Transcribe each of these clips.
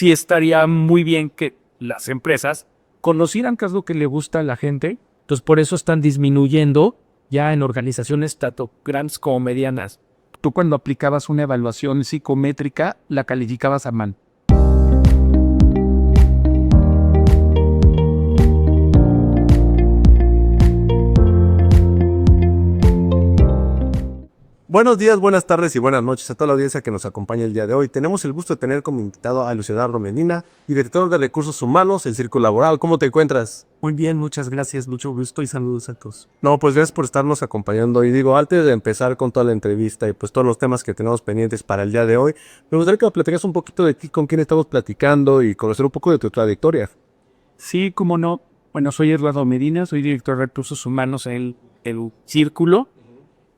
sí estaría muy bien que las empresas conocieran qué es lo que le gusta a la gente. Entonces, por eso están disminuyendo ya en organizaciones tanto grandes como medianas. Tú cuando aplicabas una evaluación psicométrica, la calificabas a mano. Buenos días, buenas tardes y buenas noches a toda la audiencia que nos acompaña el día de hoy. Tenemos el gusto de tener como invitado a Luis Eduardo Medina, director de Recursos Humanos en Círculo Laboral. ¿Cómo te encuentras? Muy bien, muchas gracias, mucho gusto y saludos a todos. No, pues gracias por estarnos acompañando. Y digo, antes de empezar con toda la entrevista y pues todos los temas que tenemos pendientes para el día de hoy, me gustaría que nos platiques un poquito de ti, con quién estamos platicando y conocer un poco de tu trayectoria. Sí, cómo no. Bueno, soy Eduardo Medina, soy director de Recursos Humanos en el Círculo.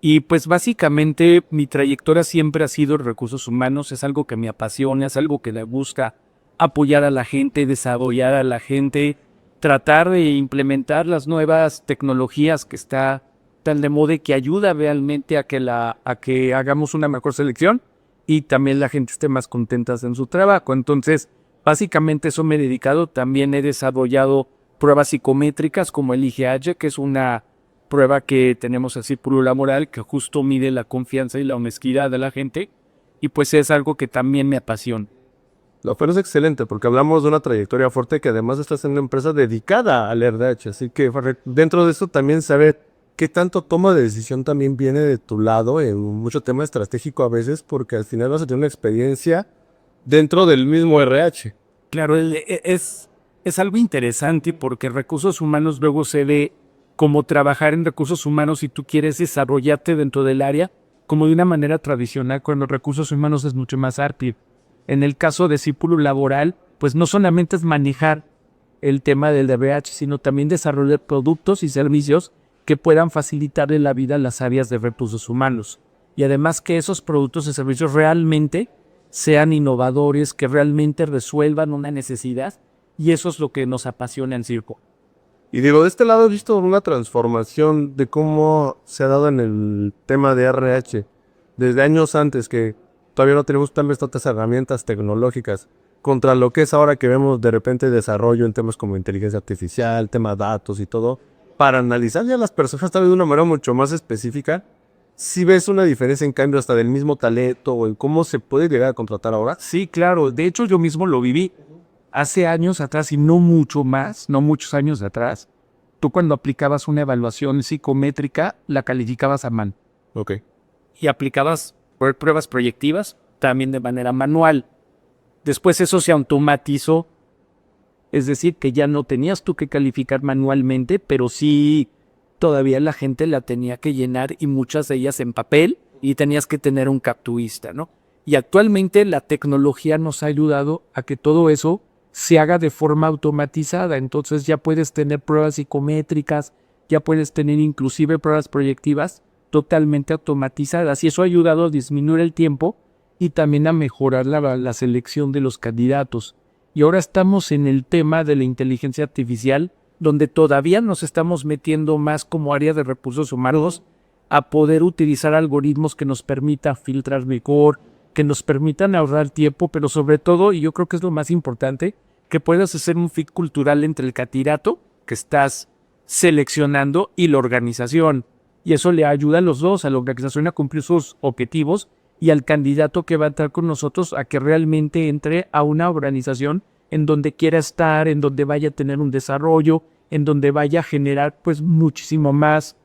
Y pues básicamente mi trayectoria siempre ha sido recursos humanos, es algo que me apasiona, es algo que me gusta apoyar a la gente, desarrollar a la gente, tratar de implementar las nuevas tecnologías que está tan de moda y que ayuda realmente a que hagamos una mejor selección y también la gente esté más contenta en su trabajo. Entonces, básicamente eso me he dedicado. También he desarrollado pruebas psicométricas como el IGH, que es una prueba que tenemos en Círculo Laboral que justo mide la confianza y la honestidad de la gente, y pues es algo que también me apasiona. Lo cual es excelente porque hablamos de una trayectoria fuerte que además estás en una empresa dedicada al RH, así que dentro de eso también saber qué tanto toma de decisión también viene de tu lado en mucho tema estratégico a veces, porque al final vas a tener una experiencia dentro del mismo RH. Claro, es algo interesante porque recursos humanos luego se ve como trabajar en recursos humanos si tú quieres desarrollarte dentro del área como de una manera tradicional, cuando recursos humanos es mucho más arte. En el caso de Círculo Laboral, pues no solamente es manejar el tema del DRH, sino también desarrollar productos y servicios que puedan facilitarle la vida a las áreas de recursos humanos. Y además que esos productos y servicios realmente sean innovadores, que realmente resuelvan una necesidad, y eso es lo que nos apasiona en Circo. Y digo, de este lado he visto una transformación de cómo se ha dado en el tema de RH. Desde años antes que todavía no tenemos tal vez tantas herramientas tecnológicas contra lo que es ahora que vemos de repente desarrollo en temas como inteligencia artificial, tema datos y todo, para analizar ya las personas tal vez de una manera mucho más específica. Si ves una diferencia en cambio hasta del mismo talento o en cómo se puede llegar a contratar ahora. Sí, claro. De hecho, yo mismo lo viví hace años atrás y no mucho más, no muchos años atrás. Tú cuando aplicabas una evaluación psicométrica, la calificabas a mano. Ok. Y aplicabas pruebas proyectivas también de manera manual. Después eso se automatizó. Es decir, que ya no tenías tú que calificar manualmente, pero sí todavía la gente la tenía que llenar y muchas de ellas en papel y tenías que tener un capturista, ¿no? Y actualmente la tecnología nos ha ayudado a que todo eso se haga de forma automatizada. Entonces ya puedes tener pruebas psicométricas, ya puedes tener inclusive pruebas proyectivas totalmente automatizadas. Y eso ha ayudado a disminuir el tiempo y también a mejorar la selección de los candidatos. Y ahora estamos en el tema de la inteligencia artificial, donde todavía nos estamos metiendo más como área de recursos humanos a poder utilizar algoritmos que nos permitan filtrar mejor, que nos permitan ahorrar tiempo, pero sobre todo, y yo creo que es lo más importante, que puedas hacer un fit cultural entre el candidato que estás seleccionando y la organización. Y eso le ayuda a los dos, a la organización a cumplir sus objetivos y al candidato que va a estar con nosotros a que realmente entre a una organización en donde quiera estar, en donde vaya a tener un desarrollo, en donde vaya a generar pues muchísimo más,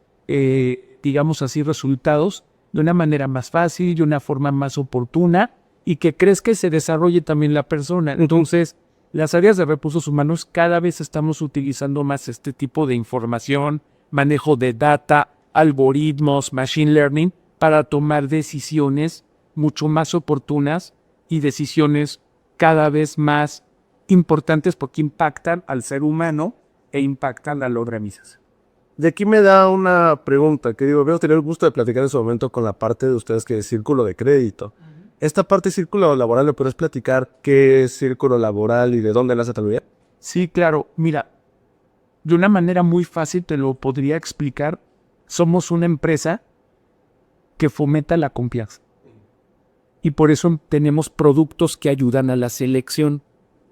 digamos así, resultados de una manera más fácil, de una forma más oportuna y que crees que se desarrolle también la persona. Entonces, las áreas de recursos humanos cada vez estamos utilizando más este tipo de información, manejo de data, algoritmos, machine learning, para tomar decisiones mucho más oportunas y decisiones cada vez más importantes porque impactan al ser humano e impactan a la organización. De aquí me da una pregunta, que digo, veo tener el gusto de platicar en su momento con la parte de ustedes que es círculo de crédito. Esta parte de círculo laboral, ¿me puedes platicar qué es círculo laboral y de dónde nace tal vez? Sí, claro. Mira, de una manera muy fácil te lo podría explicar. Somos una empresa que fomenta la confianza. Y por eso tenemos productos que ayudan a la selección.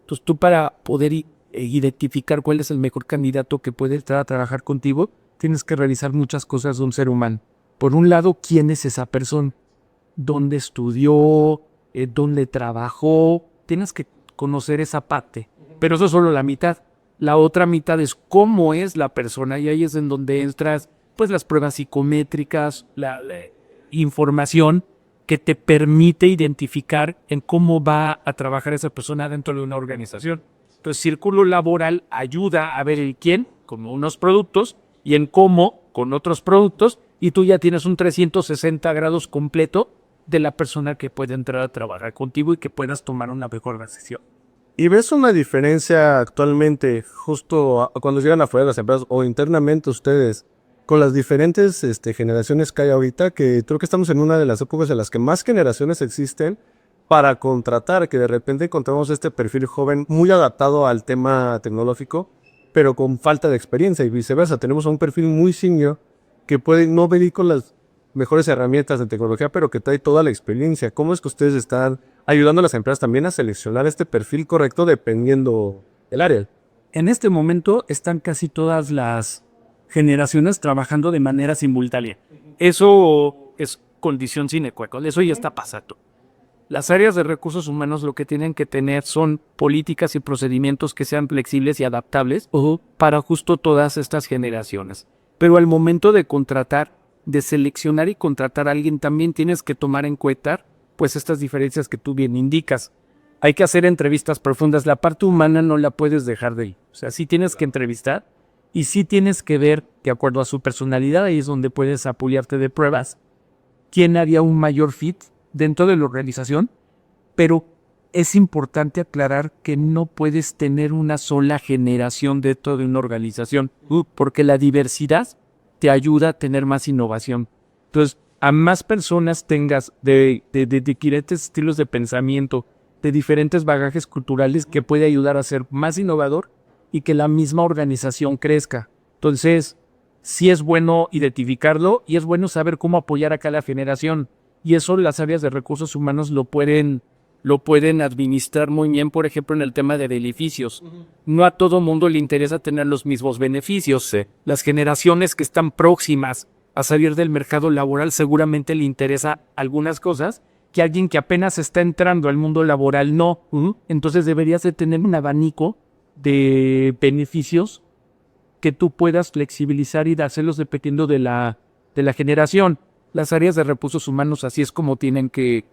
Entonces tú para poder identificar cuál es el mejor candidato que puede entrar a trabajar contigo, tienes que revisar muchas cosas de un ser humano. Por un lado, ¿quién es esa persona? ¿Dónde estudió? ¿Dónde trabajó? Tienes que conocer esa parte. Pero eso es solo la mitad. La otra mitad es cómo es la persona, y ahí es en donde entras pues las pruebas psicométricas, la información que te permite identificar en cómo va a trabajar esa persona dentro de una organización. Entonces, círculo laboral ayuda a ver el quién con unos productos y en cómo con otros productos, y tú ya tienes un 360 grados completo de la persona que puede entrar a trabajar contigo y que puedas tomar una mejor decisión. ¿Y ves una diferencia actualmente, justo cuando llegan afuera de las empresas o internamente ustedes, con las diferentes generaciones que hay ahorita? Que creo que estamos en una de las épocas en las que más generaciones existen para contratar, que de repente encontramos este perfil joven muy adaptado al tema tecnológico, pero con falta de experiencia, y viceversa. Tenemos a un perfil muy senior que puede no venir con las mejores herramientas de tecnología, pero que trae toda la experiencia. ¿Cómo es que ustedes están ayudando a las empresas también a seleccionar este perfil correcto dependiendo del área? En este momento están casi todas las generaciones trabajando de manera simultánea. Eso es condición sine qua non, eso ya está pasando. Las áreas de recursos humanos lo que tienen que tener son políticas y procedimientos que sean flexibles y adaptables para justo todas estas generaciones. Pero al momento de contratar, de seleccionar y contratar a alguien, también tienes que tomar en cuenta pues estas diferencias que tú bien indicas. Hay que hacer entrevistas profundas. La parte humana no la puedes dejar de ahí. O sea, sí tienes que entrevistar y sí tienes que ver, de acuerdo a su personalidad, ahí es donde puedes apoyarte de pruebas, quién haría un mayor fit dentro de la organización, pero es importante aclarar que no puedes tener una sola generación dentro de una organización, porque la diversidad te ayuda a tener más innovación. Entonces, a más personas tengas de diferentes estilos de pensamiento, de diferentes bagajes culturales, que puede ayudar a ser más innovador y que la misma organización crezca. Entonces, sí es bueno identificarlo y es bueno saber cómo apoyar a cada generación. Y eso las áreas de recursos humanos lo pueden administrar muy bien, por ejemplo, en el tema de beneficios. No a todo mundo le interesa tener los mismos beneficios. Sí. Las generaciones que están próximas a salir del mercado laboral seguramente le interesa algunas cosas que alguien que apenas está entrando al mundo laboral no. Entonces deberías de tener un abanico de beneficios que tú puedas flexibilizar y dárselos dependiendo de la generación. Las áreas de recursos humanos así es como tienen que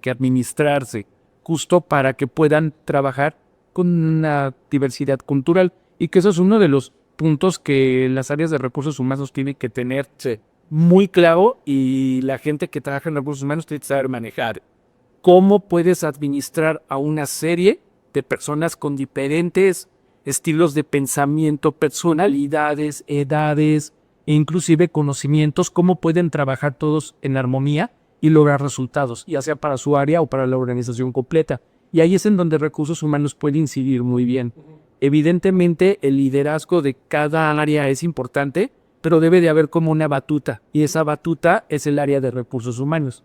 administrarse, justo para que puedan trabajar con una diversidad cultural, y que eso es uno de los puntos que las áreas de recursos humanos tienen que tener muy claro, y la gente que trabaja en recursos humanos tiene que saber manejar. ¿Cómo puedes administrar a una serie de personas con diferentes estilos de pensamiento, personalidades, edades, e inclusive conocimientos? ¿Cómo pueden trabajar todos en armonía y lograr resultados, ya sea para su área o para la organización completa? Y ahí es en donde recursos humanos puede incidir muy bien. Evidentemente, el liderazgo de cada área es importante, pero debe de haber como una batuta, y esa batuta es el área de recursos humanos.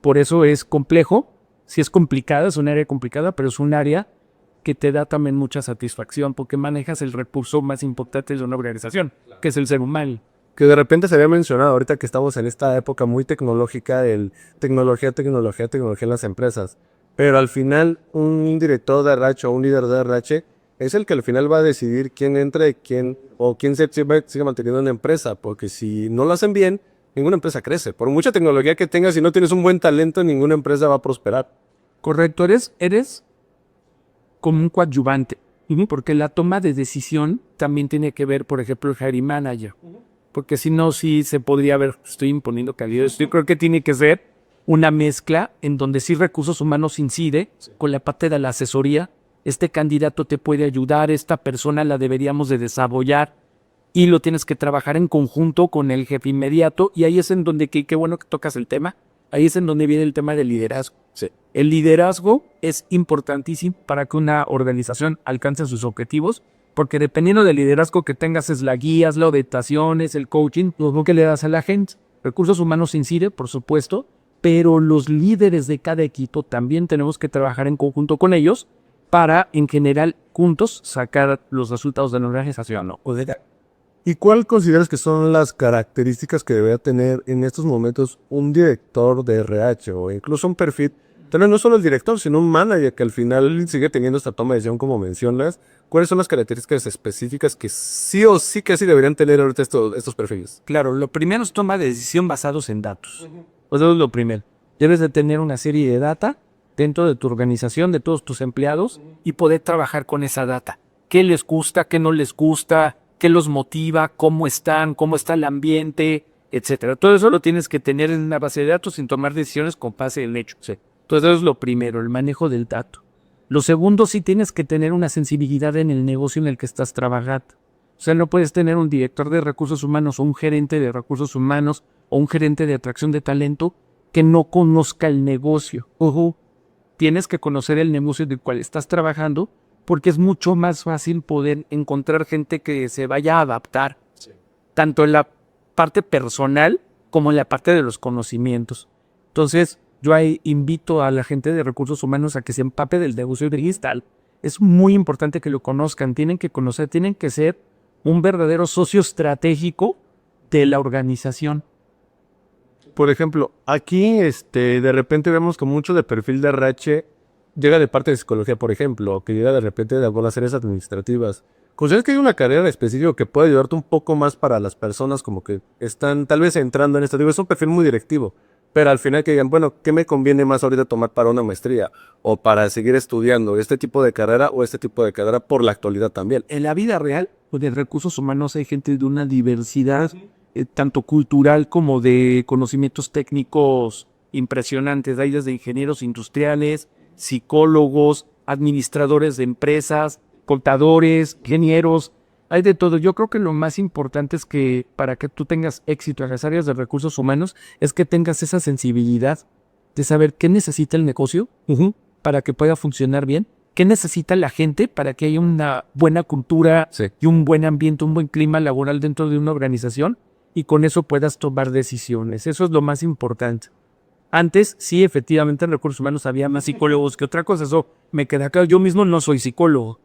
Por eso es complejo, sí es complicada, es un área complicada, pero es un área que te da también mucha satisfacción, porque manejas el recurso más importante de una organización, que es el ser humano. Que de repente se había mencionado ahorita que estamos en esta época muy tecnológica, del tecnología en las empresas. Pero al final, un director de RH o un líder de RH es el que al final va a decidir quién entra y quién sigue manteniendo una empresa. Porque si no lo hacen bien, ninguna empresa crece. Por mucha tecnología que tengas, si no tienes un buen talento, ninguna empresa va a prosperar. Correcto, eres como un coadyuvante, porque la toma de decisión también tiene que ver, por ejemplo, el hiring manager. Porque si no, sí se podría ver, estoy imponiendo calidad. Yo creo que tiene que ser una mezcla en donde sí recursos humanos incide con la parte de la asesoría. Este candidato te puede ayudar, esta persona la deberíamos de desarrollar, y lo tienes que trabajar en conjunto con el jefe inmediato, y ahí es en donde, qué bueno que tocas el tema, ahí es en donde viene el tema del liderazgo. Sí. El liderazgo es importantísimo para que una organización alcance sus objetivos, porque dependiendo del liderazgo que tengas es la guía, es la orientación, es el coaching, lo que le das a la gente. Recursos humanos incide, por supuesto, pero los líderes de cada equipo también tenemos que trabajar en conjunto con ellos para, en general, juntos sacar los resultados de la organización, ¿no? ¿Y cuál consideras que son las características que debería tener en estos momentos un director de RH o incluso un perfil? Tal vez no solo el director, sino un manager que al final sigue teniendo esta toma de decisión como mencionas. ¿Cuáles son las características específicas que sí o sí casi deberían tener ahorita estos perfiles? Claro, lo primero es toma de decisión basados en datos. Eso es lo primero. Debes de tener una serie de data dentro de tu organización, de todos tus empleados, y poder trabajar con esa data. ¿Qué les gusta, qué no les gusta, qué los motiva, cómo están, cómo está el ambiente, etcétera? Todo eso lo tienes que tener en una base de datos sin tomar decisiones con base en hechos. Sí. Entonces eso es lo primero, el manejo del dato. Lo segundo, sí tienes que tener una sensibilidad en el negocio en el que estás trabajando. O sea, no puedes tener un director de recursos humanos o un gerente de recursos humanos o un gerente de atracción de talento que no conozca el negocio. Tienes que conocer el negocio del cual estás trabajando porque es mucho más fácil poder encontrar gente que se vaya a adaptar, tanto en la parte personal como en la parte de los conocimientos. Entonces, yo ahí invito a la gente de recursos humanos a que se empape del negocio digital. Es muy importante que lo conozcan, tienen que conocer, tienen que ser un verdadero socio estratégico de la organización. Por ejemplo, aquí de repente vemos que mucho de perfil de RH llega de parte de psicología, por ejemplo, o que llega de repente de algunas áreas administrativas. ¿Consideras que hay una carrera específica que puede ayudarte un poco más para las personas como que están tal vez entrando en esto? Digo, es un perfil muy directivo, pero al final que digan, bueno, ¿qué me conviene más ahorita tomar para una maestría o para seguir estudiando este tipo de carrera o este tipo de carrera por la actualidad también? En la vida real, de recursos humanos hay gente de una diversidad tanto cultural como de conocimientos técnicos impresionantes. Hay desde ingenieros industriales, psicólogos, administradores de empresas, contadores, ingenieros, hay de todo. Yo creo que lo más importante es que para que tú tengas éxito en las áreas de recursos humanos es que tengas esa sensibilidad de saber qué necesita el negocio para que pueda funcionar bien, qué necesita la gente para que haya una buena cultura y un buen ambiente, un buen clima laboral dentro de una organización y con eso puedas tomar decisiones. Eso es lo más importante. Antes, sí, efectivamente, en recursos humanos había más psicólogos que otra cosa. Eso me queda claro. Yo mismo no soy psicólogo.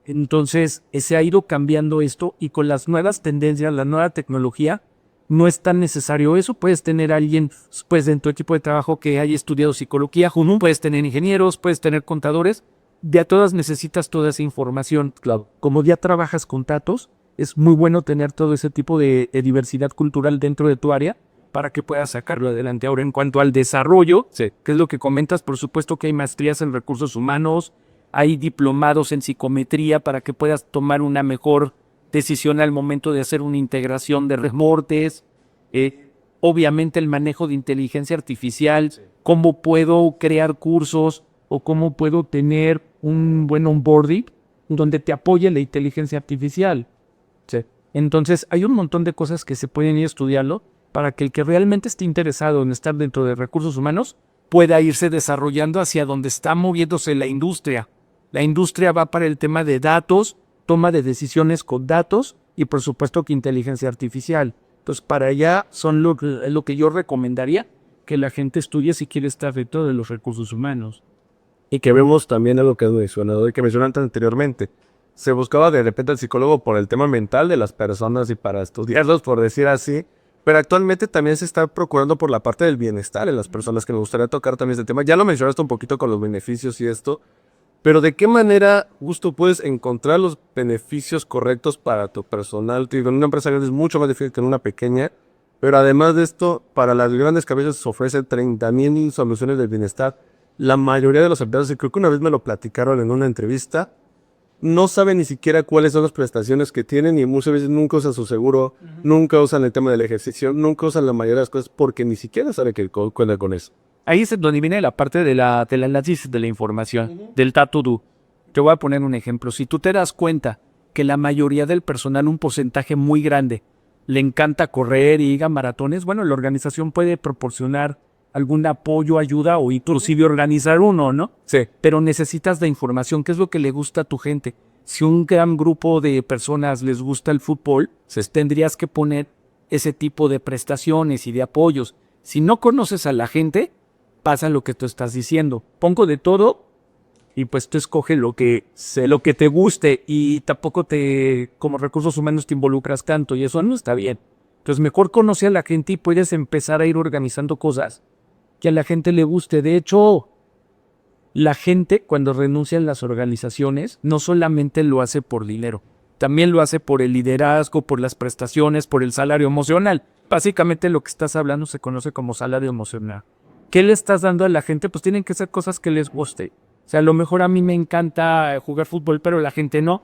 Entonces, se ha ido cambiando esto y con las nuevas tendencias, la nueva tecnología, no es tan necesario eso. Puedes tener a alguien, pues, en tu equipo de trabajo que haya estudiado psicología, puedes tener ingenieros, puedes tener contadores. De a todas necesitas toda esa información. Claro. Como ya trabajas con datos, es muy bueno tener todo ese tipo de diversidad cultural dentro de tu área para que puedas sacarlo adelante. Ahora, en cuanto al desarrollo, que es lo que comentas, por supuesto que hay maestrías en recursos humanos, hay diplomados en psicometría para que puedas tomar una mejor decisión al momento de hacer una integración de reportes. Obviamente el manejo de inteligencia artificial, cómo puedo crear cursos o cómo puedo tener un buen onboarding donde te apoye la inteligencia artificial. Entonces hay un montón de cosas que se pueden ir estudiando para que el que realmente esté interesado en estar dentro de recursos humanos pueda irse desarrollando hacia donde está moviéndose la industria. La industria va para el tema de datos, toma de decisiones con datos y por supuesto que inteligencia artificial. Entonces para allá son lo que yo recomendaría que la gente estudie si quiere estar dentro de los recursos humanos. Y que vemos también algo que has mencionado y que mencionaste anteriormente. Se buscaba de repente al psicólogo por el tema mental de las personas y para estudiarlos, por decir así. Pero actualmente también se está procurando por la parte del bienestar en las personas, que me gustaría tocar también este tema. Ya lo mencionaste un poquito con los beneficios y esto. Pero ¿de qué manera justo puedes encontrar los beneficios correctos para tu personal? Te digo, en una empresa grande es mucho más difícil que en una pequeña. Pero además de esto, para las grandes cabezas se ofrecen 30,000 soluciones de bienestar. La mayoría de los empleados, y creo que una vez me lo platicaron en una entrevista, no saben ni siquiera cuáles son las prestaciones que tienen y muchas veces nunca usan su seguro, nunca usan el tema del ejercicio, nunca usan la mayoría de las cosas porque ni siquiera saben que cuentan con eso. Ahí es donde viene la parte del análisis de la información, del to-do. Te voy a poner un ejemplo. Si tú te das cuenta que la mayoría del personal, un porcentaje muy grande, le encanta correr y ir a maratones, bueno, la organización puede proporcionar algún apoyo, ayuda o inclusive organizar uno, ¿no? Sí. Pero necesitas la información, qué es lo que le gusta a tu gente. Si un gran grupo de personas les gusta el fútbol, tendrías que poner ese tipo de prestaciones y de apoyos. Si no conoces a la gente, pasa lo que tú estás diciendo. Pongo de todo Y pues tú escoge lo que te guste y tampoco como recursos humanos te involucras tanto y eso no está bien. Entonces mejor conoce a la gente y puedes empezar a ir organizando cosas que a la gente le guste. De hecho, la gente cuando renuncia a las organizaciones no solamente lo hace por dinero, también lo hace por el liderazgo, por las prestaciones, por el salario emocional. Básicamente lo que estás hablando se conoce como salario emocional. ¿Qué le estás dando a la gente? Pues tienen que ser cosas que les guste. O sea, a lo mejor a mí me encanta jugar fútbol, pero la gente no.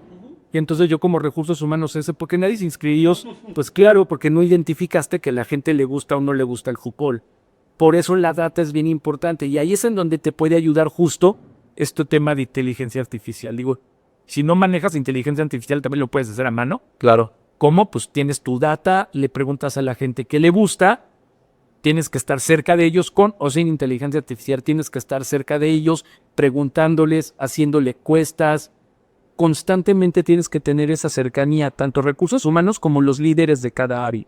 Y entonces yo como recursos humanos ¿por qué nadie se inscribió? Pues claro, porque no identificaste que a la gente le gusta o no le gusta el fútbol. Por eso la data es bien importante y ahí es en donde te puede ayudar justo este tema de inteligencia artificial. Digo, si no manejas inteligencia artificial también lo puedes hacer a mano. Claro. ¿Cómo? Pues tienes tu data, le preguntas a la gente qué le gusta, tienes que estar cerca de ellos con o sin inteligencia artificial, tienes que estar cerca de ellos, preguntándoles, haciéndole encuestas. Constantemente tienes que tener esa cercanía, tanto recursos humanos como los líderes de cada área,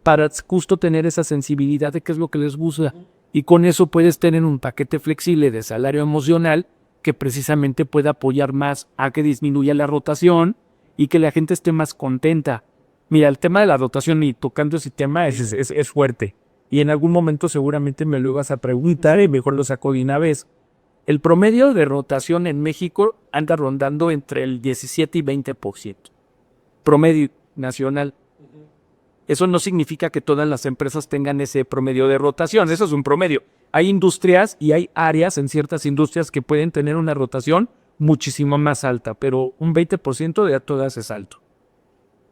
para justo tener esa sensibilidad de qué es lo que les gusta. Y con eso puedes tener un paquete flexible de salario emocional que precisamente pueda apoyar más a que disminuya la rotación y que la gente esté más contenta. Mira, el tema de la rotación y tocando ese tema es fuerte. Y en algún momento seguramente me lo ibas a preguntar y mejor lo saco de una vez. El promedio de rotación en México anda rondando entre el 17 y 20%. Promedio nacional. Eso no significa que todas las empresas tengan ese promedio de rotación. Eso es un promedio. Hay industrias y hay áreas en ciertas industrias que pueden tener una rotación muchísimo más alta, pero un 20% de todas es alto.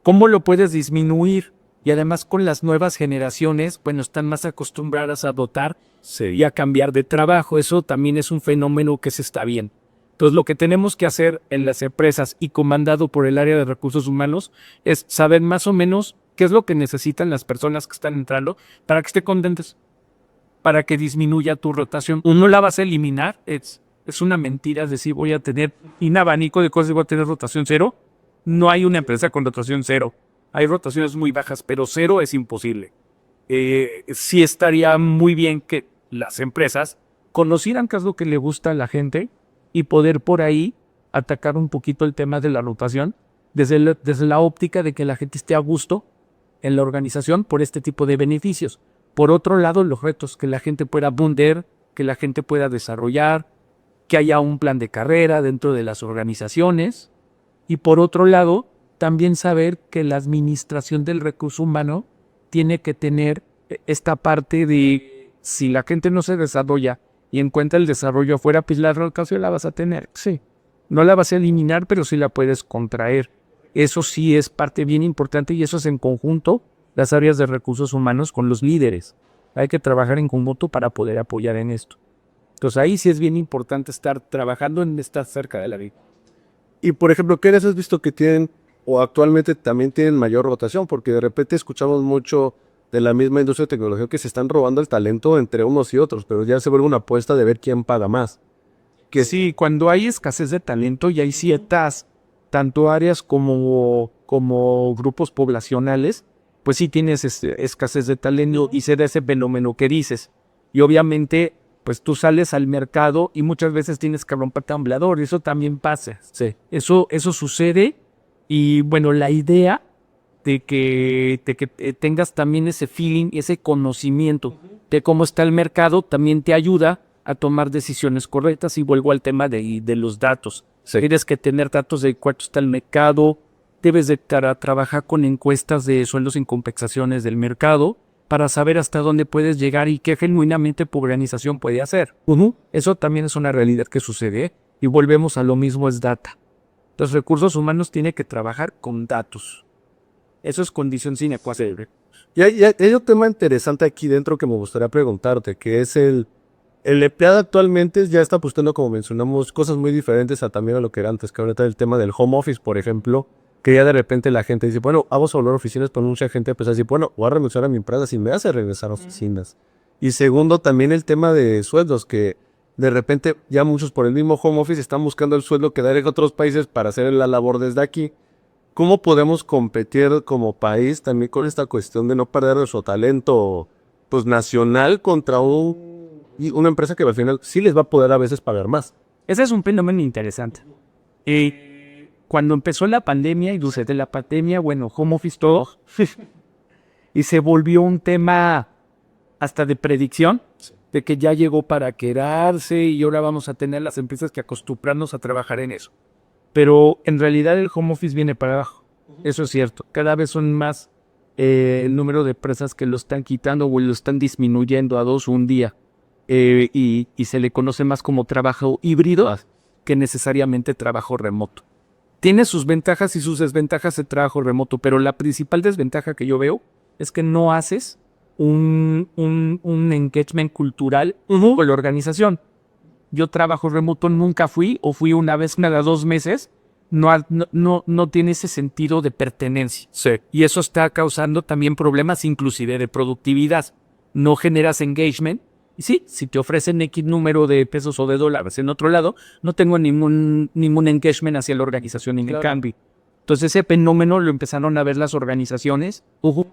¿Cómo lo puedes disminuir? Y además con las nuevas generaciones, bueno, están más acostumbradas a rotar y a cambiar de trabajo. Eso también es un fenómeno que se está viendo. Entonces, lo que tenemos que hacer en las empresas y comandado por el área de recursos humanos es saber más o menos qué es lo que necesitan las personas que están entrando para que estén contentas, para que disminuya tu rotación. No la vas a eliminar, es una mentira decir voy a tener un abanico de cosas y voy a tener rotación cero. No hay una empresa con rotación cero. Hay rotaciones muy bajas, pero cero es imposible. Sí estaría muy bien que las empresas conocieran qué es lo que le gusta a la gente y poder por ahí atacar un poquito el tema de la rotación desde la óptica de que la gente esté a gusto en la organización por este tipo de beneficios. Por otro lado, los retos que la gente pueda aprender, que la gente pueda desarrollar, que haya un plan de carrera dentro de las organizaciones. Y por otro lado, también saber que la administración del recurso humano tiene que tener esta parte de si la gente no se desarrolla y encuentra el desarrollo afuera, pues la rotación la vas a tener. Sí, no la vas a eliminar, pero sí la puedes contraer. Eso sí es parte bien importante y eso es en conjunto las áreas de recursos humanos con los líderes. Hay que trabajar en conjunto para poder apoyar en esto. Entonces ahí sí es bien importante estar trabajando en estar cerca de la vida. Y por ejemplo, ¿qué áreas has visto que tienen o actualmente también tienen mayor rotación? Porque de repente escuchamos mucho de la misma industria de tecnología que se están robando el talento entre unos y otros, pero ya se vuelve una apuesta de ver quién paga más. Que sí, cuando hay escasez de talento y hay ciertas, tanto áreas como grupos poblacionales, pues sí tienes escasez de talento y se da ese fenómeno que dices. Y obviamente, pues tú sales al mercado y muchas veces tienes que romper tamblador, eso también pasa. Sí. Eso sucede y bueno, la idea de que tengas también ese feeling, ese conocimiento de cómo está el mercado, también te ayuda a tomar decisiones correctas. Y vuelvo al tema de los datos. Sí. Tienes que tener datos de cuánto está el mercado, debes de trabajar con encuestas de sueldos sin compensaciones del mercado para saber hasta dónde puedes llegar y qué genuinamente tu organización puede hacer. Eso también es una realidad que sucede, ¿eh? Y volvemos a lo mismo, es data. Los recursos humanos tienen que trabajar con datos. Eso es condición sine qua non. Y hay un tema interesante aquí dentro que me gustaría preguntarte, que es el empleado actualmente ya está apostando, como mencionamos, cosas muy diferentes a también a lo que era antes, que ahorita el tema del home office, por ejemplo, que ya de repente la gente dice, bueno, vamos a volver a oficinas, pero mucha gente empieza a decir, bueno, voy a renunciar a mi empresa si me hace regresar a oficinas. Y segundo, también el tema de sueldos, que de repente ya muchos por el mismo home office están buscando el sueldo que dar en otros países para hacer la labor desde aquí. ¿Cómo podemos competir como país también con esta cuestión de no perder nuestro talento pues nacional contra una empresa que al final sí les va a poder a veces pagar más? Ese es un fenómeno interesante. Cuando empezó la pandemia y durante la pandemia, bueno, home office todo, y se volvió un tema hasta de predicción, de que ya llegó para quedarse y ahora vamos a tener las empresas que acostumbrarnos a trabajar en eso. Pero en realidad el home office viene para abajo. Eso es cierto. Cada vez son más el número de empresas que lo están quitando o lo están disminuyendo a 2 un día. Y se le conoce más como trabajo híbrido que necesariamente trabajo remoto. Tiene sus ventajas y sus desventajas el trabajo remoto, pero la principal desventaja que yo veo es que no haces un engagement cultural con la organización. Yo trabajo remoto nunca fui, o fui una vez cada 2 meses, no tiene ese sentido de pertenencia. Sí. Y eso está causando también problemas inclusive de productividad. No generas engagement. Y sí, si te ofrecen X número de pesos o de dólares en otro lado, no tengo ningún engagement hacia la organización en el cambio. Entonces ese fenómeno lo empezaron a ver las organizaciones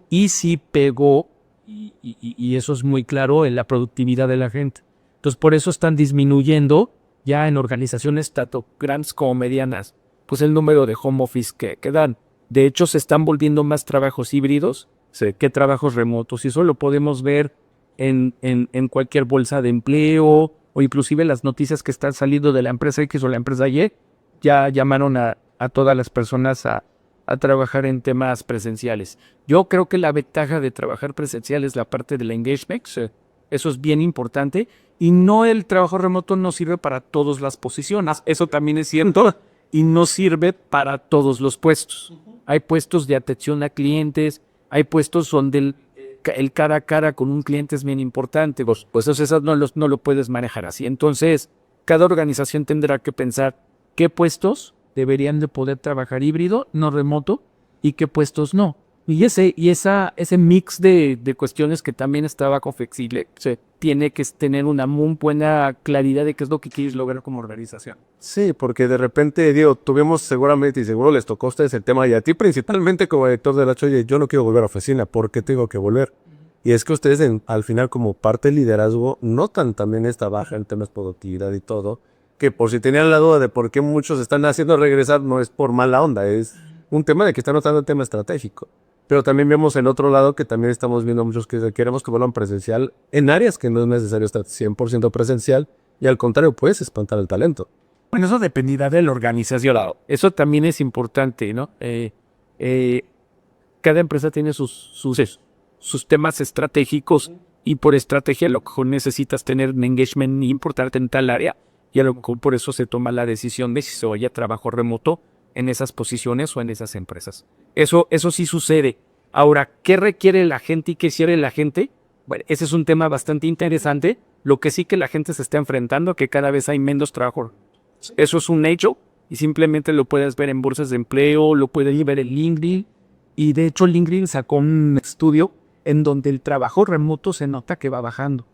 y sí pegó, y eso es muy claro, en la productividad de la gente. Entonces por eso están disminuyendo ya en organizaciones tanto grandes como medianas, pues el número de home office que dan. De hecho se están volviendo más trabajos híbridos que trabajos remotos, y eso lo podemos ver en cualquier bolsa de empleo, o inclusive las noticias que están saliendo de la empresa X o la empresa Y, ya llamaron a todas las personas a trabajar en temas presenciales. Yo creo que la ventaja de trabajar presencial es la parte del engagement. Eso es bien importante. Y no, el trabajo remoto no sirve para todas las posiciones. Eso también es cierto. Y no sirve para todos los puestos. Hay puestos de atención a clientes. Hay puestos donde el cara a cara con un cliente es bien importante. Pues eso no lo puedes manejar así. Entonces, cada organización tendrá que pensar qué puestos deberían de poder trabajar híbrido, no remoto, y qué puestos no. Y ese mix de cuestiones que también está bajo flexible, tiene que tener una muy buena claridad de qué es lo que quieres lograr como organización. Sí, porque de repente, digo, tuvimos seguramente, y seguro les tocó a ustedes el tema, y a ti principalmente como director de la oye, yo no quiero volver a oficina, ¿por qué tengo que volver? Y es que ustedes al final como parte del liderazgo notan también esta baja en temas de productividad y todo, que por si tenían la duda de por qué muchos están haciendo regresar, no es por mala onda, es un tema de que están notando el tema estratégico. Pero también vemos el otro lado que también estamos viendo muchos que queremos que vuelvan presencial en áreas que no es necesario estar 100% presencial, y al contrario puedes espantar el talento. Bueno, eso dependerá de la organización. Eso también es importante, ¿no? Cada empresa tiene sus temas estratégicos, y por estrategia a lo mejor necesitas tener un engagement importante en tal área, y a lo mejor por eso se toma la decisión de si se vaya a trabajo remoto en esas posiciones o en esas empresas. Eso sí sucede. Ahora, ¿qué requiere la gente y qué quiere la gente? Bueno, ese es un tema bastante interesante. Lo que sí que la gente se está enfrentando, que cada vez hay menos trabajo. Eso es un hecho, y simplemente lo puedes ver en bolsas de empleo, lo puedes ver en LinkedIn, y de hecho LinkedIn sacó un estudio en donde el trabajo remoto se nota que va bajando.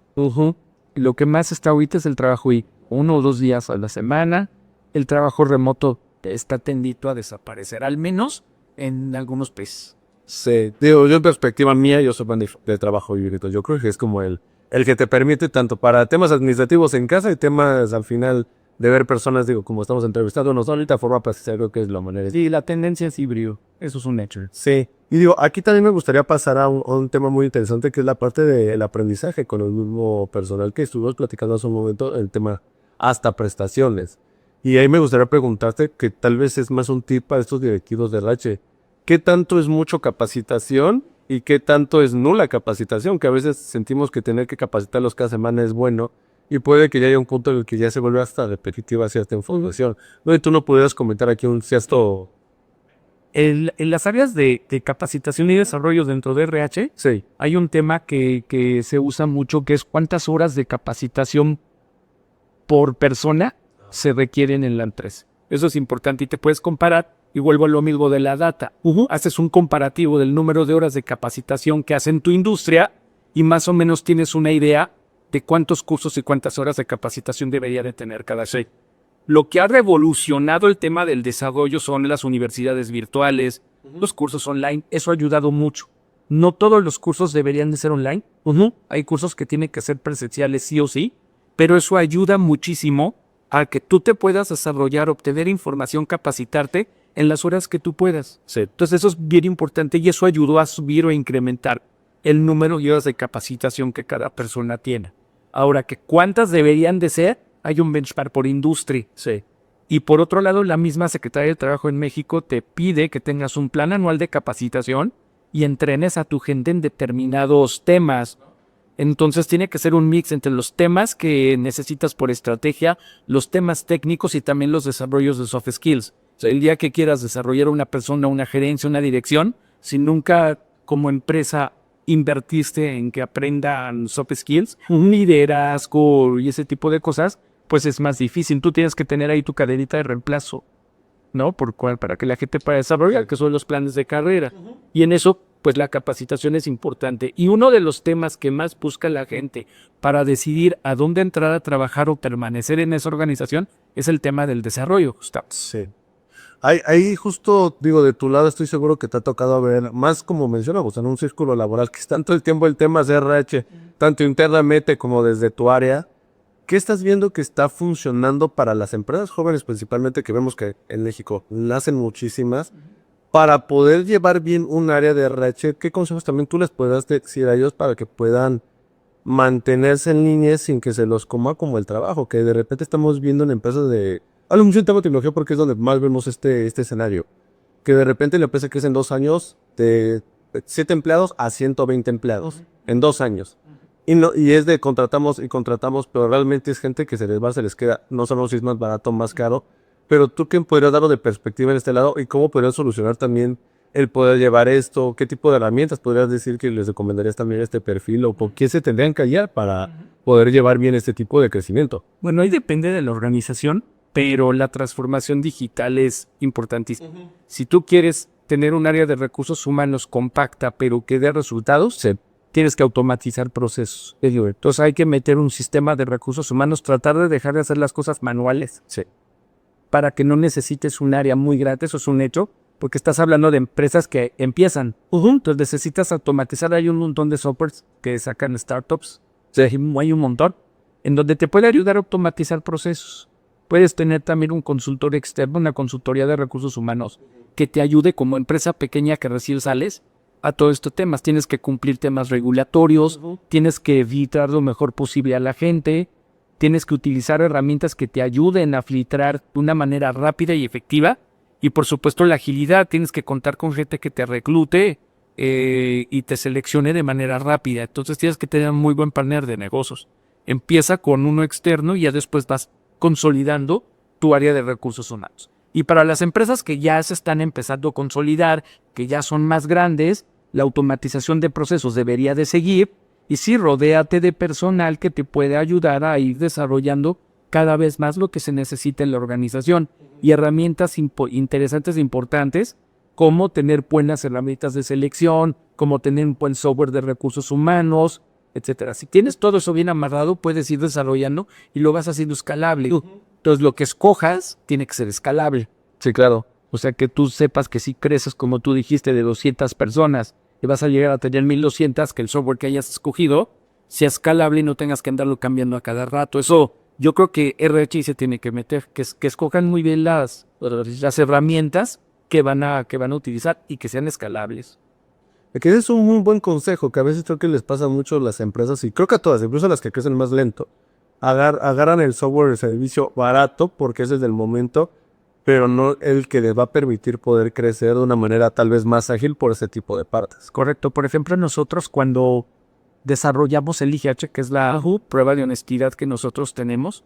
Lo que más está ahorita es el trabajo 1 o 2 días a la semana. El trabajo remoto está tendido a desaparecer, al menos en algunos países. Sí, digo, yo en perspectiva mía, yo soy fan de trabajo híbrido. Yo creo que es como el que te permite tanto para temas administrativos en casa y temas al final de ver personas, digo, como estamos entrevistándonos ahorita, forma presencial, creo que es la manera. Sí, la tendencia es híbrido. Eso es un hecho. Sí, y digo, aquí también me gustaría pasar a un tema muy interesante, que es la parte del aprendizaje con el mismo personal que estuvimos platicando hace un momento, el tema hasta prestaciones. Y ahí me gustaría preguntarte, que tal vez es más un tip para estos directivos de RH, ¿qué tanto es mucho capacitación y qué tanto es nula capacitación? Que a veces sentimos que tener que capacitarlos cada semana es bueno, y puede que ya haya un punto en el que ya se vuelve hasta repetitiva cierta información. ¿No? Y tú no pudieras comentar aquí un cierto... En las áreas de capacitación y desarrollo dentro de RH, Sí. hay un tema que se usa mucho, que es cuántas horas de capacitación por persona se requieren en la empresa. Eso es importante, y te puedes comparar, y vuelvo a lo mismo de la data. Haces un comparativo del número de horas de capacitación que hace en tu industria, y más o menos tienes una idea de cuántos cursos y cuántas horas de capacitación debería de tener cada seis. Lo que ha revolucionado el tema del desarrollo son las universidades virtuales, los cursos online. Eso ha ayudado mucho. No todos los cursos deberían de ser online. Hay cursos que tienen que ser presenciales sí o sí, pero eso ayuda muchísimo a que tú te puedas desarrollar, obtener información, capacitarte en las horas que tú puedas. Sí. Entonces eso es bien importante y eso ayudó a subir o incrementar el número de horas de capacitación que cada persona tiene. Ahora, que cuántas deberían de ser, hay un benchmark por industria. Sí. Y por otro lado, la misma Secretaría de Trabajo en México te pide que tengas un plan anual de capacitación y entrenes a tu gente en determinados temas. Entonces tiene que ser un mix entre los temas que necesitas por estrategia, los temas técnicos y también los desarrollos de soft skills. O sea, el día que quieras desarrollar una persona, una gerencia, una dirección, si nunca como empresa invertiste en que aprendan soft skills, liderazgo y ese tipo de cosas, pues es más difícil. Tú tienes que tener ahí tu cadenita de reemplazo, ¿no? Para que la gente pueda desarrollar, que son los planes de carrera. Y en eso, pues la capacitación es importante. Y uno de los temas que más busca la gente para decidir a dónde entrar a trabajar o permanecer en esa organización es el tema del desarrollo, Gustavo. Sí. Ahí justo, digo, de tu lado estoy seguro que te ha tocado ver, más como mencionamos, en un círculo laboral, que están todo el tiempo el tema de RH, tanto internamente como desde tu área. ¿Qué estás viendo que está funcionando para las empresas jóvenes, principalmente que vemos que en México nacen muchísimas, para poder llevar bien un área de RH? ¿Qué consejos también tú les puedas decir a ellos para que puedan mantenerse en línea sin que se los coma como el trabajo? Que de repente estamos viendo en empresas de... Hablo mucho en tema de tecnología porque es donde más vemos este escenario. Que de repente la empresa crece en 2 años de 7 empleados a 120 empleados. En 2 años. Y es de contratamos, pero realmente es gente que se les queda. No sabemos si es más barato o más caro. Pero tú, ¿qué podrías darlo de perspectiva en este lado? ¿Y cómo podrías solucionar también el poder llevar esto? ¿Qué tipo de herramientas podrías decir que les recomendarías también este perfil? ¿O por qué se tendrían que hallar para poder llevar bien este tipo de crecimiento? Bueno, ahí depende de la organización, pero la transformación digital es importantísima. Si tú quieres tener un área de recursos humanos compacta, pero que dé resultados, tienes que automatizar procesos. Entonces hay que meter un sistema de recursos humanos, tratar de dejar de hacer las cosas manuales. Para que no necesites un área muy grande, eso es un hecho, porque estás hablando de empresas que empiezan. Entonces necesitas automatizar. Hay un montón de softwares que sacan startups, hay un montón, en donde te puede ayudar a automatizar procesos. Puedes tener también un consultor externo, una consultoría de recursos humanos, que te ayude como empresa pequeña que recién sales a todos estos temas. Tienes que cumplir temas regulatorios, tienes que evitar lo mejor posible a la gente, tienes que utilizar herramientas que te ayuden a filtrar de una manera rápida y efectiva. Y por supuesto la agilidad, tienes que contar con gente que te reclute y te seleccione de manera rápida. Entonces tienes que tener un muy buen partner de negocios. Empieza con uno externo y ya después vas consolidando tu área de recursos humanos. Y para las empresas que ya se están empezando a consolidar, que ya son más grandes, la automatización de procesos debería de seguir. Y sí, rodéate de personal que te puede ayudar a ir desarrollando cada vez más lo que se necesita en la organización. Y herramientas interesantes e importantes, como tener buenas herramientas de selección, como tener un buen software de recursos humanos, etcétera. Si tienes todo eso bien amarrado, puedes ir desarrollando y lo vas haciendo escalable. Entonces, lo que escojas tiene que ser escalable. Sí, claro. O sea, que tú sepas que si creces, como tú dijiste, de 200 personas y vas a llegar a tener 1200, que el software que hayas escogido sea escalable y no tengas que andarlo cambiando a cada rato. Eso yo creo que RH se tiene que meter, que escojan muy bien las herramientas que van a utilizar y que sean escalables. Que es un muy buen consejo que a veces creo que les pasa mucho a las empresas, y creo que a todas, incluso a las que crecen más lento. Agarran el software de servicio barato porque ese es del momento, pero no el que les va a permitir poder crecer de una manera tal vez más ágil por ese tipo de partes. Correcto. Por ejemplo, nosotros cuando desarrollamos el IGH, que es la prueba de honestidad que nosotros tenemos,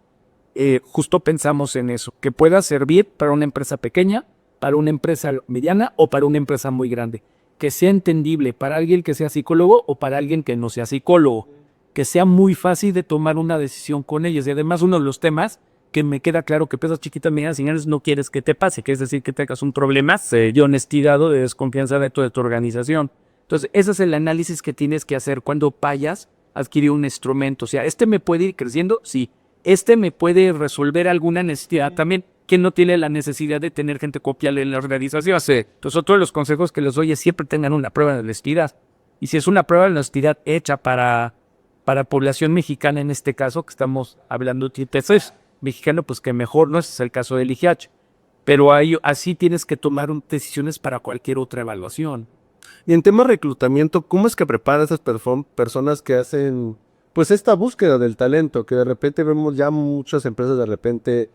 justo pensamos en eso, que pueda servir para una empresa pequeña, para una empresa mediana o para una empresa muy grande. Que sea entendible para alguien que sea psicólogo o para alguien que no sea psicólogo. Que sea muy fácil de tomar una decisión con ellos. Y además uno de los temas que me queda claro que empresas chiquitas, medianas, señales no quieres que te pase, que es decir, que tengas un problema de honestidad o de desconfianza dentro de tu organización. Entonces, ese es el análisis que tienes que hacer cuando vayas a adquirir un instrumento. O sea, ¿este me puede ir creciendo? Sí. ¿Este me puede resolver alguna necesidad también? ¿Quién no tiene la necesidad de tener gente copiable en la organización? Sí. Entonces, otro de los consejos que les doy es siempre tengan una prueba de honestidad. Y si es una prueba de honestidad hecha para población mexicana en este caso, que estamos hablando, entonces mexicano, pues que mejor, ¿no? Ese es el caso del IGH. Pero así tienes que tomar decisiones para cualquier otra evaluación. Y en tema de reclutamiento, ¿cómo es que prepara a esas personas que hacen, pues, esta búsqueda del talento? Que de repente vemos ya muchas empresas de repente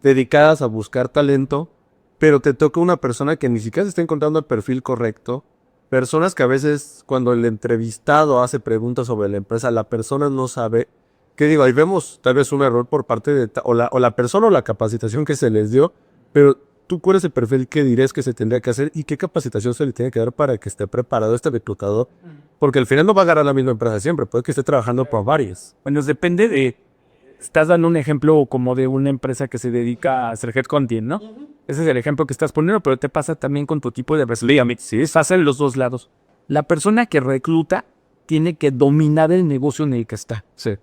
dedicadas a buscar talento, pero te toca una persona que ni siquiera se está encontrando el perfil correcto. Personas que a veces cuando el entrevistado hace preguntas sobre la empresa, la persona no sabe. ¿Qué digo? Ahí vemos tal vez un error por parte de o la persona o la capacitación que se les dio, pero tú cuál es el perfil que dirías que se tendría que hacer y qué capacitación se le tiene que dar para que esté preparado este reclutador. Porque al final no va a agarrar la misma empresa siempre, puede que esté trabajando por varias. Bueno, depende de... Estás dando un ejemplo como de una empresa que se dedica a hacer headhunting, ¿no? Ese es el ejemplo que estás poniendo, pero te pasa también con tu tipo de resumen. Sí, pasa en los dos lados. La persona que recluta tiene que dominar el negocio en el que está. Sí.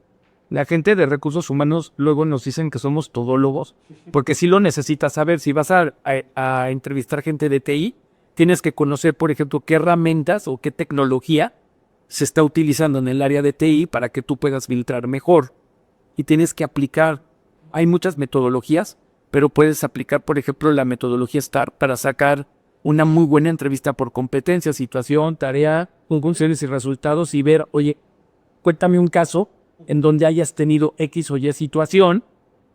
La gente de recursos humanos luego nos dicen que somos todólogos, porque si lo necesitas saber, si vas a entrevistar gente de TI, tienes que conocer, por ejemplo, qué herramientas o qué tecnología se está utilizando en el área de TI para que tú puedas filtrar mejor. Y tienes que aplicar, hay muchas metodologías, pero puedes aplicar, por ejemplo, la metodología STAR para sacar una muy buena entrevista por competencia, situación, tarea, funciones y resultados y ver, oye, cuéntame un caso en donde hayas tenido X o Y situación,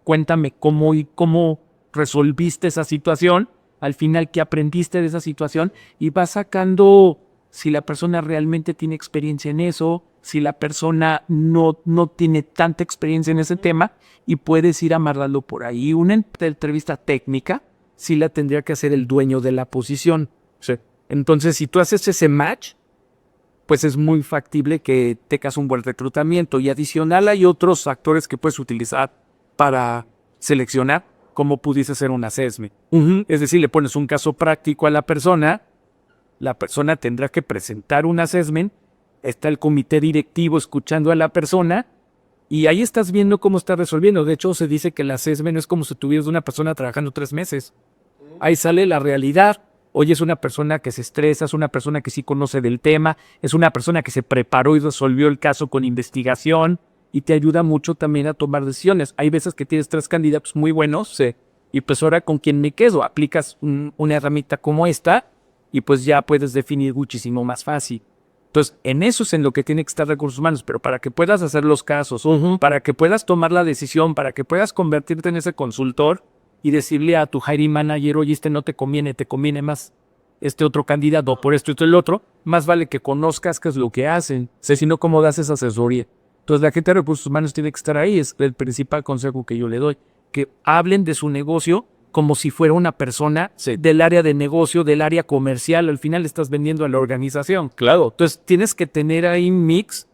cuéntame cómo resolviste esa situación, al final qué aprendiste de esa situación y vas sacando si la persona realmente tiene experiencia en eso, si la persona no tiene tanta experiencia en ese tema y puedes ir amarrando por ahí. Una entrevista técnica sí la tendría que hacer el dueño de la posición. Sí. Entonces, si tú haces ese match, pues es muy factible que tengas un buen reclutamiento. Y adicional hay otros factores que puedes utilizar para seleccionar, como pudiese ser un assessment. Es decir, le pones un caso práctico a la persona tendrá que presentar un assessment, está el comité directivo escuchando a la persona y ahí estás viendo cómo está resolviendo. De hecho, se dice que el assessment es como si tuvieras una persona trabajando 3 meses. Ahí sale la realidad. Oye, es una persona que se estresa, es una persona que sí conoce del tema, es una persona que se preparó y resolvió el caso con investigación y te ayuda mucho también a tomar decisiones. Hay veces que tienes 3 candidatos muy buenos, sí, y pues ahora con quién me quedo. Aplicas una herramienta como esta y pues ya puedes definir muchísimo más fácil. Entonces, en eso es en lo que tiene que estar recursos humanos, pero para que puedas hacer los casos, para que puedas tomar la decisión, para que puedas convertirte en ese consultor y decirle a tu hiring manager, oye, no te conviene más este otro candidato por esto y el otro, más vale que conozcas qué es lo que hacen, si no, cómo das esa asesoría. Entonces, la gente de recursos humanos tiene que estar ahí, es el principal consejo que yo le doy, que hablen de su negocio como si fuera una persona del área de negocio, del área comercial. Al final estás vendiendo a la organización. Claro. Entonces tienes que tener ahí un mix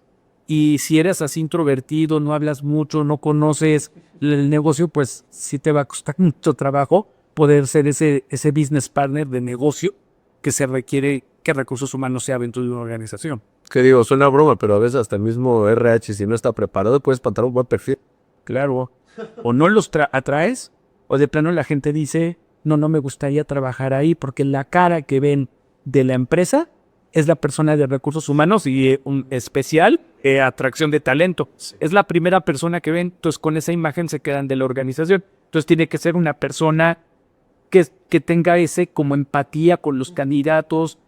y si eres así introvertido, no hablas mucho, no conoces el negocio, pues sí te va a costar mucho trabajo poder ser ese business partner de negocio que se requiere que recursos humanos sea dentro de una organización. Que digo, suena broma, pero a veces hasta el mismo RH, si no está preparado, puedes plantar un buen perfil. Claro. O no los atraes, o de plano la gente dice, no me gustaría trabajar ahí porque la cara que ven de la empresa es la persona de recursos humanos y un especial atracción de talento. Es la primera persona que ven, entonces con esa imagen se quedan de la organización. Entonces tiene que ser una persona que tenga ese como empatía con los candidatos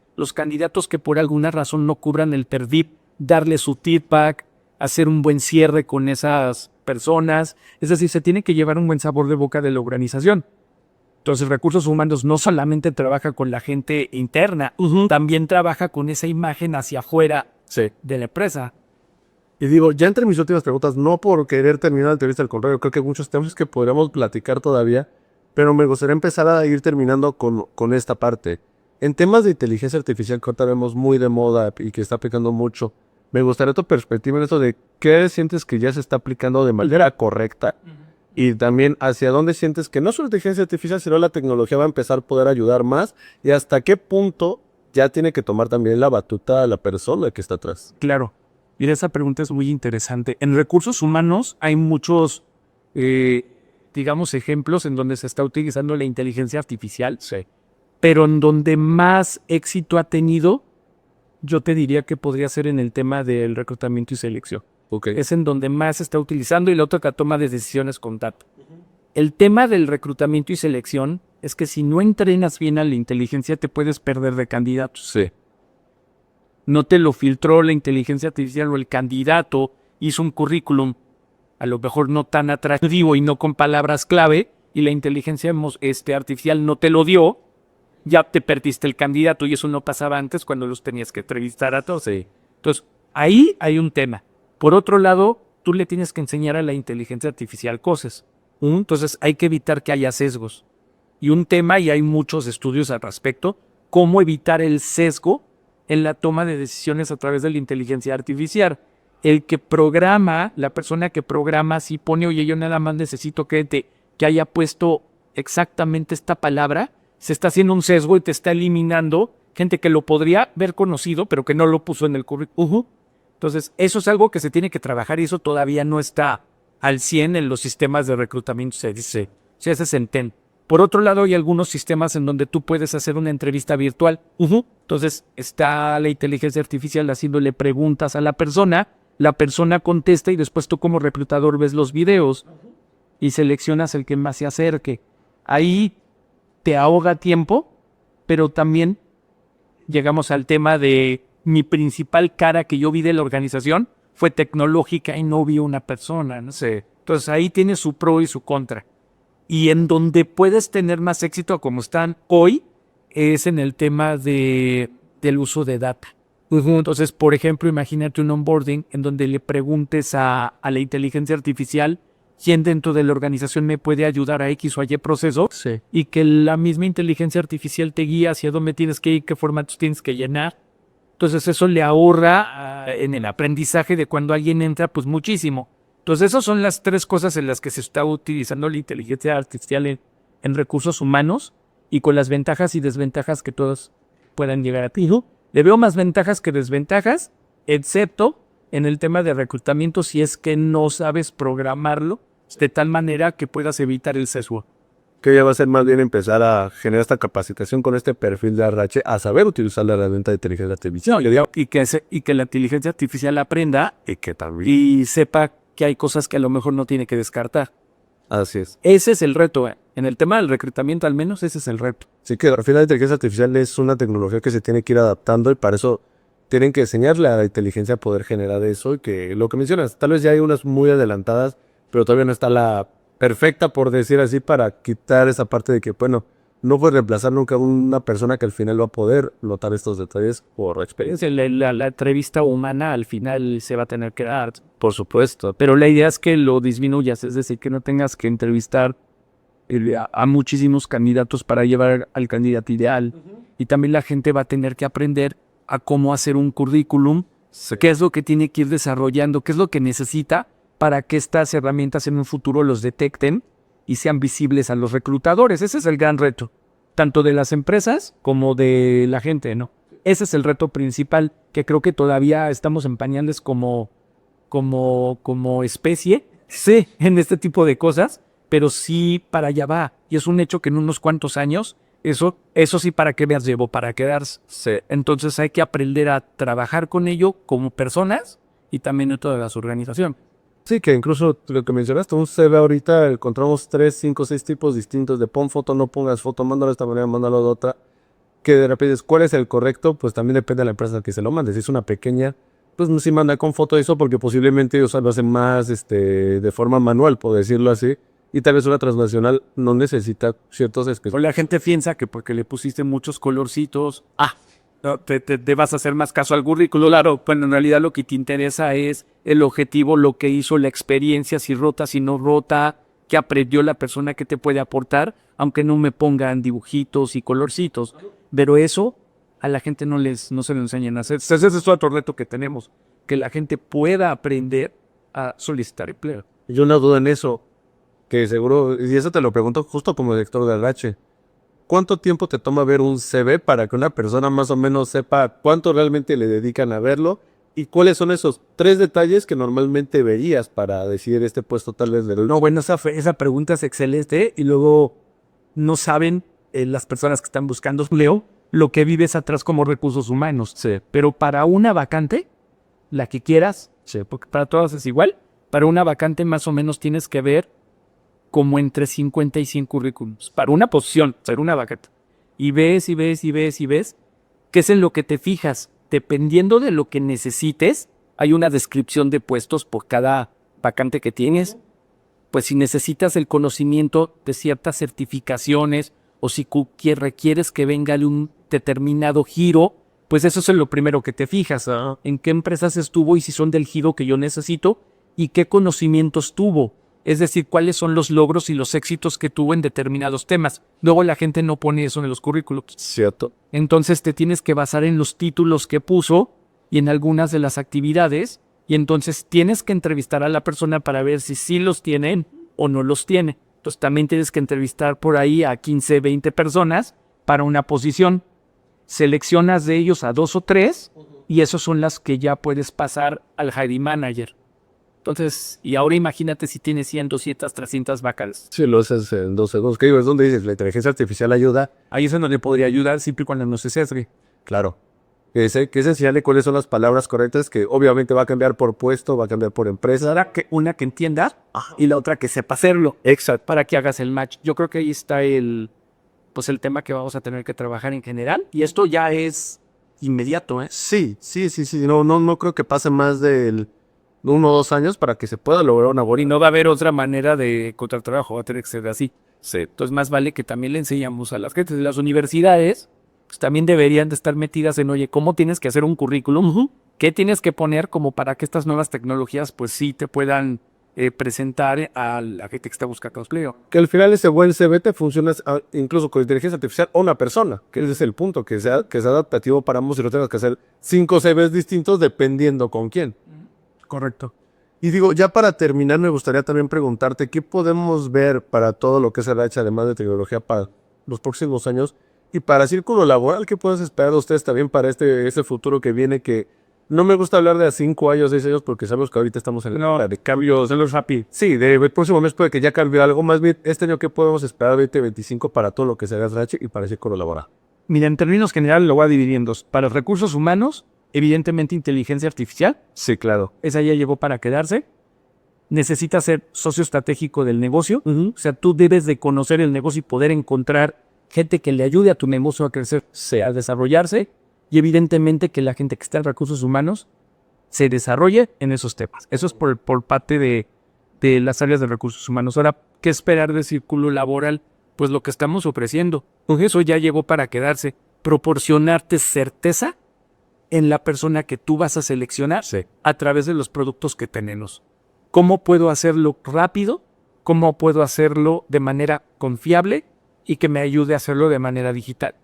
que por alguna razón no cubran el perfil, darle su feedback, hacer un buen cierre con esas personas. Es decir, se tiene que llevar un buen sabor de boca de la organización. Entonces, recursos humanos no solamente trabaja con la gente interna, también trabaja con esa imagen hacia afuera de la empresa. Y digo, ya entre mis últimas preguntas, no por querer terminar la entrevista, al contrario, creo que hay muchos temas que podríamos platicar todavía, pero me gustaría empezar a ir terminando con esta parte. En temas de inteligencia artificial que ahorita vemos muy de moda y que está aplicando mucho, me gustaría tu perspectiva en esto de qué sientes que ya se está aplicando de manera correcta y también hacia dónde sientes que no solo la inteligencia artificial, sino la tecnología va a empezar a poder ayudar más y hasta qué punto ya tiene que tomar también la batuta a la persona que está atrás. Claro. Mira, esa pregunta es muy interesante. En recursos humanos hay muchos, digamos, ejemplos en donde se está utilizando la inteligencia artificial, pero en donde más éxito ha tenido, yo te diría que podría ser en el tema del reclutamiento y selección. Okay. Es en donde más se está utilizando y la otra que toma de decisiones con datos. El tema del reclutamiento y selección es que si no entrenas bien a la inteligencia te puedes perder de candidatos. Sí. No te lo filtró la inteligencia artificial o el candidato hizo un currículum a lo mejor no tan atractivo y no con palabras clave y la inteligencia artificial no te lo dio, ya te perdiste el candidato y eso no pasaba antes cuando los tenías que entrevistar a todos. Sí. Entonces, ahí hay un tema. Por otro lado, tú le tienes que enseñar a la inteligencia artificial cosas. Entonces, hay que evitar que haya sesgos. Y un tema, y hay muchos estudios al respecto, cómo evitar el sesgo en la toma de decisiones a través de la inteligencia artificial. El que programa, la persona que programa, si pone, oye, yo nada más necesito que haya puesto exactamente esta palabra, se está haciendo un sesgo y te está eliminando gente que lo podría haber conocido, pero que no lo puso en el currículum. Entonces, eso es algo que se tiene que trabajar y eso todavía no está al 100 en los sistemas de reclutamiento, se dice. Se hace centén. Por otro lado, hay algunos sistemas en donde tú puedes hacer una entrevista virtual. Entonces, está la inteligencia artificial haciéndole preguntas a la persona contesta y después tú como reclutador ves los videos y seleccionas el que más se acerque. Ahí te ahoga tiempo, pero también llegamos al tema de mi principal cara que yo vi de la organización fue tecnológica y no vi una persona, ¿no? Sí. Entonces ahí tiene su pro y su contra. Y en donde puedes tener más éxito como están hoy es en el tema del uso de data. Entonces, por ejemplo, imagínate un onboarding en donde le preguntes a la inteligencia artificial quién dentro de la organización me puede ayudar a X o Y proceso Sí. y que la misma inteligencia artificial te guíe hacia dónde tienes que ir, qué formatos tienes que llenar. Entonces eso le ahorra en el aprendizaje de cuando alguien entra, pues muchísimo. Entonces esas son las tres cosas en las que se está utilizando la inteligencia artificial en recursos humanos y con las ventajas y desventajas que todos puedan llegar a ti. Le veo más ventajas que desventajas, excepto en el tema de reclutamiento si es que no sabes programarlo de tal manera que puedas evitar el sesgo. Que ya va a ser más bien empezar a generar esta capacitación con este perfil de RH, a saber utilizar la herramienta de inteligencia artificial. Y que la inteligencia artificial aprenda Y que también. y sepa que hay cosas que a lo mejor no tiene que descartar. Así es. Ese es el reto. En el tema del reclutamiento al menos ese es el reto. Sí, que al final la inteligencia artificial es una tecnología que se tiene que ir adaptando y para eso tienen que enseñarle a la inteligencia a poder generar eso y que lo que mencionas, tal vez ya hay unas muy adelantadas, pero todavía no está la perfecta, por decir así, para quitar esa parte de que, bueno, no puedes reemplazar nunca a una persona que al final va a poder notar estos detalles por experiencia. La entrevista humana al final se va a tener que dar, Por supuesto. pero la idea es que lo disminuyas, es decir, que no tengas que entrevistar a muchísimos candidatos para llevar al candidato ideal. Y también la gente va a tener que aprender a cómo hacer un currículum, qué es lo que tiene que ir desarrollando, qué es lo que necesita para que estas herramientas en un futuro los detecten y sean visibles a los reclutadores. Ese es el gran reto, tanto de las empresas como de la gente, ¿no? Ese es el reto principal que creo que todavía estamos en pañales como especie, sí, en este tipo de cosas, pero sí para allá va. Y es un hecho que en unos cuantos años, eso sí para que veas llevo, para quedarse. Sí. Entonces hay que aprender a trabajar con ello como personas y también en todas las organizaciones. Sí, que incluso lo que mencionaste, un CV ahorita encontramos 3, 5, 6 tipos distintos de pon foto, no pongas foto, mándalo de esta manera, mándalo de otra. Que de repente es cuál es el correcto, pues también depende de la empresa que se lo mande. Si es una pequeña, pues no se manda con foto eso porque posiblemente ellos lo hacen más de forma manual, por decirlo así. Y tal vez una transnacional no necesita ciertos O específicos. la gente piensa que porque le pusiste muchos colorcitos, no, te vas a hacer más caso al currículo. Claro, bueno, en realidad lo que te interesa es el objetivo, lo que hizo, la experiencia, si rota, si no rota, qué aprendió la persona que te puede aportar, aunque no me pongan dibujitos y colorcitos. Pero eso a la gente no se lo enseñan a hacer. Ese es otro reto que tenemos, que la gente pueda aprender a solicitar empleo. Yo no dudo en eso, que seguro, y eso te lo pregunto justo como director de RH. ¿Cuánto tiempo te toma ver un CV para que una persona más o menos sepa cuánto realmente le dedican a verlo? ¿Y cuáles son esos 3 detalles que normalmente verías para decidir este puesto tal vez del... No, bueno, esa pregunta es excelente y luego no saben las personas que están buscando empleo lo que vives atrás como recursos humanos. Sí. Pero para una vacante, la que quieras, porque para todas es igual, para una vacante más o menos tienes que ver como entre 50 y 100 currículums para una posición, ser una vacante. Y ves, y ves, y ves, y ves, qué es en lo que te fijas. Dependiendo de lo que necesites, hay una descripción de puestos por cada vacante que tienes. Pues si necesitas el conocimiento de ciertas certificaciones o si requieres que venga de un determinado giro, pues eso es en lo primero que te fijas. En qué empresas estuvo y si son del giro que yo necesito y qué conocimientos tuvo. Es decir, cuáles son los logros y los éxitos que tuvo en determinados temas. Luego la gente no pone eso en los currículos. Cierto. Entonces te tienes que basar en los títulos que puso y en algunas de las actividades. Y entonces tienes que entrevistar a la persona para ver si sí los tienen o no los tiene. Entonces también tienes que entrevistar por ahí a 15, 20 personas para una posición. Seleccionas de ellos a 2 o 3 y esos son las que ya puedes pasar al hiring manager. Entonces, y ahora imagínate si tienes 100, 200, 300 vacantes. Sí, lo haces en 2 segundos. ¿Qué digo? Es donde dices, la inteligencia artificial ayuda. Ahí es en donde podría ayudar siempre y cuando no se sesgue. Claro. Que es enseñarle cuáles son las palabras correctas, que obviamente va a cambiar por puesto, va a cambiar por empresa. Una que entienda y la otra que sepa hacerlo. Exacto. Para que hagas el match. Yo creo que ahí está el tema que vamos a tener que trabajar en general. Y esto ya es inmediato, ¿eh? Sí. No creo que pase más de 1 o 2 años para que se pueda lograr una Y buena. no va a haber otra manera de encontrar trabajo, va a tener que ser así. Sí. Entonces más vale que también le enseñamos a las gentes de las universidades, pues también deberían de estar metidas en, oye, ¿cómo tienes que hacer un currículum? ¿Qué tienes que poner como para que estas nuevas tecnologías pues sí te puedan presentar a la gente que está buscando empleo? Que al final ese buen CV te funciona incluso con inteligencia artificial o una persona, que ese es el punto, que sea adaptativo para ambos y no tengas que hacer 5 CVs distintos dependiendo con quién. Correcto. Y digo, ya para terminar, me gustaría también preguntarte, ¿qué podemos ver para todo lo que es el RH, además de tecnología, para los próximos años? Y para círculo laboral, ¿qué puedes esperar de ustedes también para este futuro que viene? Que no me gusta hablar de a 5 años, 6 años, porque sabemos que ahorita estamos en la de cambios. En los rápidos. Sí, el próximo mes puede que ya cambie algo. Más bien, este año, ¿qué podemos esperar 2025 para todo lo que sea RH y para el círculo laboral? Mira, en términos generales lo voy a dividir en dos. Para los recursos humanos, evidentemente inteligencia artificial. Sí, claro. Esa ya llegó para quedarse. Necesitas ser socio estratégico del negocio. O sea, tú debes de conocer el negocio y poder encontrar gente que le ayude a tu negocio a crecer, a desarrollarse. Y evidentemente que la gente que está en recursos humanos se desarrolle en esos temas. Eso es por parte de las áreas de recursos humanos. Ahora, ¿qué esperar del círculo laboral? Pues lo que estamos ofreciendo. Eso ya llegó para quedarse. Proporcionarte certeza en la persona que tú vas a seleccionar a través de los productos que tenemos. ¿Cómo puedo hacerlo rápido? ¿Cómo puedo hacerlo de manera confiable? Y que me ayude a hacerlo de manera digital.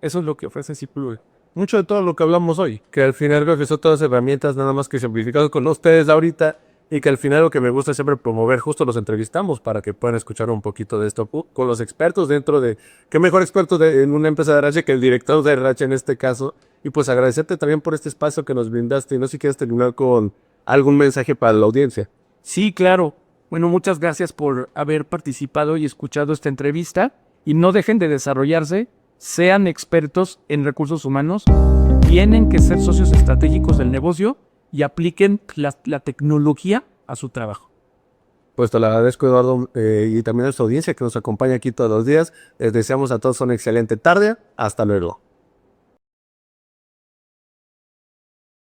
Eso es lo que ofrece Zipplure. Mucho de todo lo que hablamos hoy, que al final creo que son todas herramientas nada más que simplificadas con ustedes ahorita, y que al final lo que me gusta es siempre promover, justo los entrevistamos para que puedan escuchar un poquito de esto con los expertos dentro de, qué mejor experto en una empresa de RH que el director de RH en este caso, y pues agradecerte también por este espacio que nos brindaste, y no sé si quieres terminar con algún mensaje para la audiencia. Sí, claro. Bueno, muchas gracias por haber participado y escuchado esta entrevista, y no dejen de desarrollarse. Sean expertos en recursos humanos, tienen que ser socios estratégicos del negocio y apliquen la tecnología a su trabajo. Pues te lo agradezco, Eduardo, y también a nuestra audiencia que nos acompaña aquí todos los días. Les deseamos a todos una excelente tarde. Hasta luego.